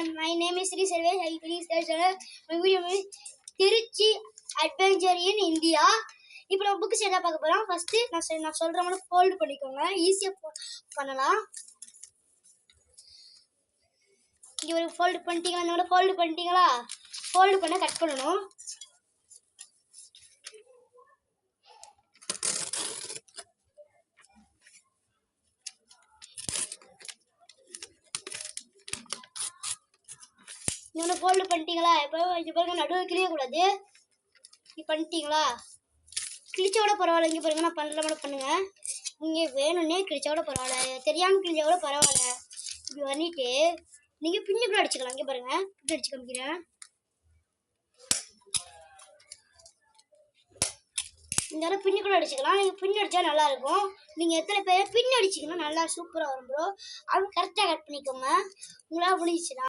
My name is Sri Selvesh. I finish the channel. My video is Trichy adventure in India. இப்போ நம்ம books என்ன பார்க்க போகிறோம். First நான் சொல்கிற மாதிரி ஃபோல்டு பண்ணிக்கோங்க. ஈஸியாக பண்ணலாம். இங்கே ஒரு ஃபோல்டு பண்ணிட்டீங்களா? இந்த மாதிரி ஃபோல்டு பண்ணிட்டீங்களா? ஃபோல்டு பண்ண கட் பண்ணணும். இன்னொன்று ஃபோல்டு பண்ணிட்டீங்களா? இப்போ இங்கே பாருங்க, நடுவில் கிழியக்கூடாது. இப்படி பண்ணிட்டீங்களா? கிழிச்சா கூட பரவாயில்ல. இங்கே பாருங்க, நான் பண்ணுற மாதிரி பண்ணுங்கள். நீங்கள் வேணும்னே கிழிச்சா கூட பரவாயில்ல, தெரியாமல் கிழிச்சா கூட பரவாயில்ல. இப்படி பண்ணிட்டு நீங்கள் பின்னு கூட அடிச்சுக்கலாம். இங்கே பாருங்கள், இப்படி அடிச்சு காமிக்கிறேன். இந்த அளவு பின்னு கூட அடிச்சுக்கலாம். நீங்கள் பின்னு அடித்தா நல்லாயிருக்கும். நீங்கள் எத்தனை பேர் பின்னு அடிச்சிங்கன்னா நல்லா சூப்பராக வரும் ப்ரோ. அது கரெக்டாக கட் பண்ணிக்கோங்க. உங்களால் முடிஞ்சிச்சுன்னா